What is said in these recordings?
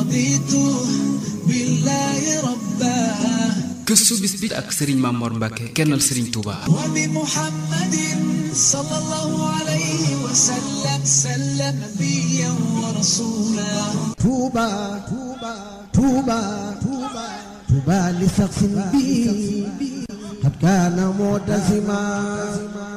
رضيت بالله ربا gëstu bis bi ak Serigne Mamor Mbacke kennal Serigne Touba. وبمحمد صلى الله عليه وسلم سلم نبيا ورسولا طوبى طوبى طوبى طوبى طوبى لشخص بي قد كان معتزما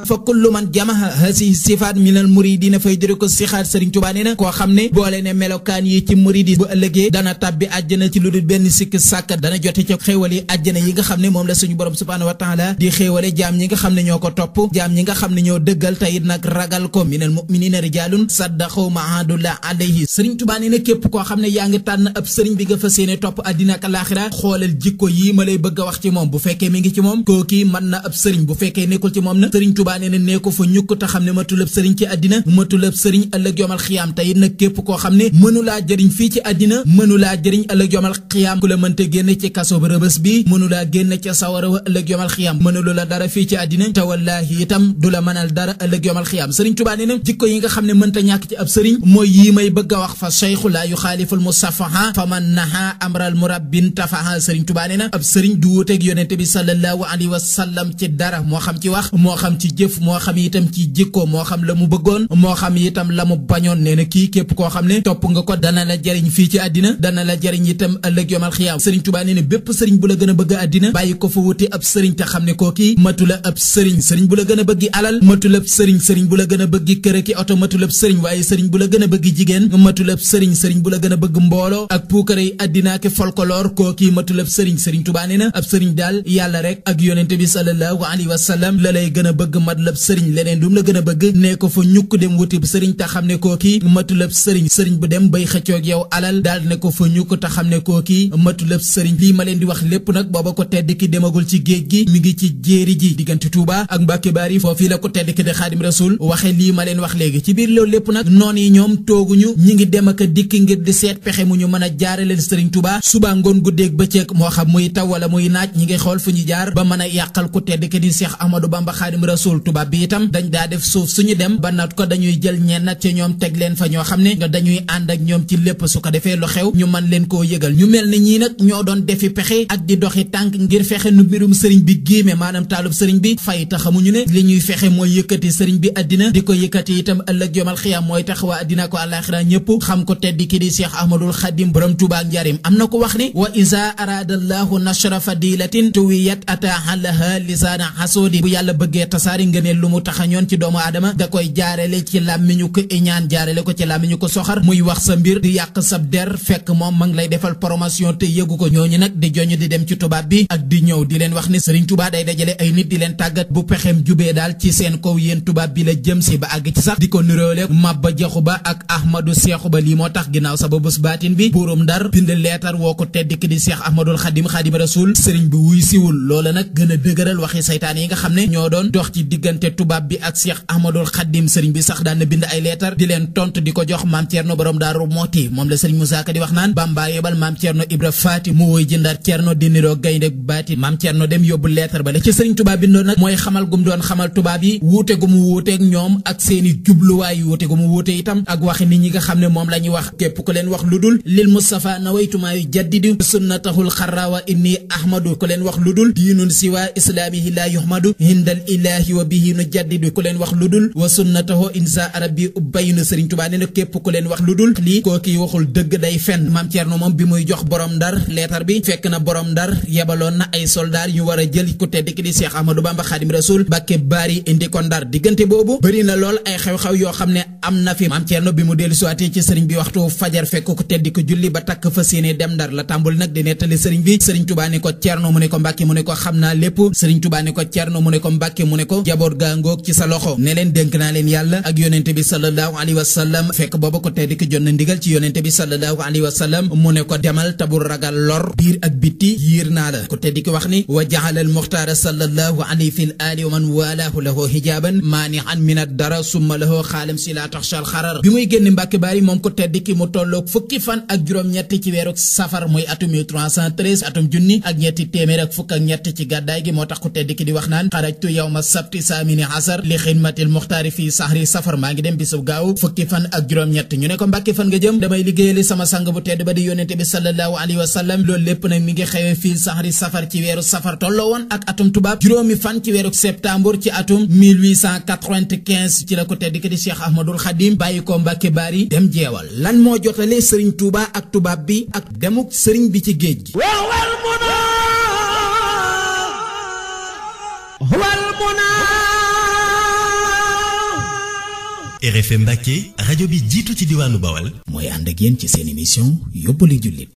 fa kullu man jamaha hasihi sifaat minal muridina fay jëre ko sixaat Serigne Touba nee na koo xam ne boole ne melokaan yi ci muridi bu ëllëgee dana tabbi àjjana ci lu dul benn sikk sàkk dana jote ci xéewal yi àjjana yi nga xam ne moom la suñu borom subhaanahu wa taala di xéewale jaam ñi nga xam ne ñoo ko topp jaam ñi nga xam ne ñoo dëggal tayit nag ragal ko minal mu'minina rijaalun saddaqu ma ahadullah alayhi Serigne Touba nee na képp koo xam ne yaa ngi tànn ab sëriñ bi nga fas yéene topp àddina ak alaaxira xoolal jikko yi ma lay bëgg a wax ci moom bu fekkee mi ngi ci moom kooki mën na ab sëriñ bu fekkee nekkul ci moom na Serigne Touba nee na nee ko fa ñukk te xam ne matulab sëriñ ci àddina matulab sëriñ ëllëg yomal xiyaam te it nag képp koo xam ne mënulaa jëriñ fii ci àddina mënulaa jëriñ ëllëg yomal xiyaam ku la mënta génne ci kaso ba rëbës bi mënulaa génne ca sawara wa ëllëg yomal xiyaam mënulu la dara fii ci àddina te wallaahi itam du la mënal dara ëllëg yomal xiyaam Serigne Touba nee na jikko yi nga xam ne mënta ñàkk ci ab sëriñ mooy yii may bëgg a wax fa cheikhu laa yuxaaliful musafaha fa man naha amral murabbin tafaha Serigne Touba nee na ab sëriñ du wuuteeg yonente bi sallallahu alayhi wa sallam ci dara moo xam ci wax moo xam ci jëf moo xam itam ci jikko moo xam la mu bëggoon moo xam itam la mu bañoon nee na kii képp koo xam ne topp nga ko dana la jariñ fii ci àddina dana la jariñ itam ëllëg yomal xiyaam Serigne Touba nee na bépp sëriñ bu la gën a bëgg àddina bàyyi ko fa wuti ab sëriñ te xam ne kooki matu la ab sëriñ bu la gën a bëggi alal matu la ab sëriñ bu la gën a bëggi kër ki oto matu la ab sëriñ waaye sëriñ bu la gën a bëggi jigéen matu la ab sëriñ bu la gën a bëgg mbooloo ak puukare yi àddina ki folklore kooki matu la ab sëriñ Touba nee na ab sëriñ daal yàlla rek ak yonente bi sallallahu alayhi wa sallam la lay gën a bëgg mat la ab sëriñ leneen dum la gën a bëgg nee ko fa ñukk dem wuti sëriñ te xam ne kooki matulab sëriñ bu dem bay xëccoog yow alal daal ne ko fa ñukk te xam ne kooki matulab sëriñ lii ma leen di wax lépp nag booba ko tedd ki demagul ci géej gi mi ngi ci jéeri ji diggante Touba ak Mbàkke Bari foofii la ko tedd ki de Xaadim Rasul waxe lii ma leen wax léegi ci biir loolu lépp nag noon yi ñoom tooguñu ñi ngi dem ak a dikk ngir di seet pexe mu ñu mën a jaaraleel sëriñ Touba suba ngoon guddeeg bëccëg moo xam muy taw wala muy naaj ñi ngi xool fu ñu jaar ba mën a yàqal ku tedd ki di Cheikh Ahmadou Bamba Xaadim Rasul Touba bi itam dañ daa def suuf suñu dem ba nat ko dañuy jël ñenn ci ñoom teg leen fa ñoo xam ne dañuy ànd ak ñoom ci lépp su ko defee lu xew ñu mën leen koo yëgal ñu mel ne ñii nag ñoo doon defi pexe ak di doxi tànk ngir fexe nu mbirum sëriñ bi géeme maanaam taalub sëriñ bi fay ta xamuñu ne li ñuy fexe mooy yëkkati sëriñ bi àddina di ko yëkkati itam ëllëg yomal xiyaam mooy tax waa àddina ko àllaaxira ñëpp xam ko tedd ki di Cheikh Ahmadul Xadim borom Tuubaa ak Njaaréem am na ko wax ne wa iza aradallahu nashra fadilatin tuwiyat atahalaha lisaana hasodi bu yàlla bëggee tasaari ngëneel lu mu taxañoon ci doomu aadama da koy jaarale ci làmmiñu ko iñaan jaarale ko ci làmmiñu ko soxar muy wax sa mbir di yàq sab der fekk moom ma ngi lay defal promotion te yëgu ko ñooñu nag di joñu di dem ci tubaab bi ak di ñëw di leen wax ne Serigne Touba day dajale ay nit di leen tàggat bu pexem jubee daal ci seen kaw yéen tubaab bi la jëm si ba àgg ci sax di ko niroole Maba Jaxu Ba ak Ahmadou Seexu Ba lii moo tax ginnaaw sa ba bés baatin bi buurum Ndar bind leetar woo ko tedd ki di Cheikh Ahmadul Xadim Xadim Rasul Serigne bi wuy siwul loola nag gën a dëgëral waxi saytaan yi nga xam ne ñoo doon dox ci diggante tubaab bi ak Cheikh Ahmadul Xadim Serigne bi sax daan na bind ay leetar di leen tontu di ko jox maam Thierno borom Daaru Mooti moom la Serigne Moussa Ka di wax naan Bamba yebal maam Thierno Ibra Faati mu woy ji Ndar Thierno di niroo gaynde baati maam Thierno dem yóbbu leetar ba la ci Serigne Touba bindoon nag mooy xamal gum doon xamal tubaab yi wuute gu mu wuuteeg ñoom ak seeni jubluwaay wuute gu mu wuute itam ak waxi nit ñi nga xam ne moom la ñuy wax képp ku leen wax lu dul lil Mustafa nawaytumaa yu jaddidu sunnatahul xarrawa inni ahmadu ku leen wax lu dul diinun siwa islaamihi la yuhmadu hindal ilahi wa bihi nu jaddidu ku leen wax lu dul wa sunnatahu insa arabi ubbayinu Serigne Touba nee na képp ku leen wax lu dul lii kooki waxul dëgg day fen maam Thierno moom bi muy jox borom Ndar leetar bi fekk na borom Ndar yebaloon na ay soldaar yu war a jël ku tedd ki di Cheikh Ahmadou Bamba Xadim Rasul Mbàkke Bari indi ko Ndar diggante boobu bëri na lool ay xew-xew yoo xam ne am na fi maam Thierno bi mu dellu siwaatee ci Serigne bi waxtu fajar fekk ko tedd ko julli ba takk fa séenee dem Ndar la tàmbul nag di nettali Serigne bi Serigne Touba ne ko Thierno mu ne ko Mbàkke mu ne ko xam naa lépp Serigne Touba ne ko Thierno mu ne ko Mbàkke mu ne ko jaboot gaa ngoog ci sa loxo ne leen dénk naa leen yàlla ak yonente bi sallallahu alayhi wa sallam fekk booba ko tedd ki jot na ndigal ci yonente bi sallallahu alayhi wa sallam mu ne ko demal tabul ragal lor biir ak bitti yiir naa la ko tedd ki wax ni wa jaala al muxtaara sallallahu alayhi fil ali wa man walaahu lahu hijaaban maani'an min ad-dara summa lahu xaalam si laa taxshal xarar bi muy génn Mbàkke Bari moom ko tedd ki mu tolloog fukki fan ak juróom-ñett ci weeru safar muy atum 1313 atum junni ak ñetti téeméer ak fukk ak ñett ci gàddaay gi moo tax ko tedd ki di wax naan xarajtu yawma sabti saamini asar li xidmatil muxtaari fii sahri safar maa ngi dem bisub gaaw fukki fan ak juróom-ñett ñu ne ko Mbàkke fan nga jëm damay liggéeyali sama sang bu tedd ba di yónnente bi sallallahu alayhi wa sallam loolu lépp nag mi ngi xewee fii sahri safar ci weeru safar tolloo woon ak atum tubaab juróomi fan ci weeru septembre ci atum 1895 ci la ko tedd ki di Cheikh Ahmadul Xadim bàyyi ko Mbàkke Baari dem jeewal lan moo jotale sëriñ Tuuba ak tubaab bi ak demuk sëriñ bi ci géej gi RFM Mbacké rajo bi jiitu ci diwaanu Bawal mooy ànd ak yéen ci seen émission yóbbalu jullit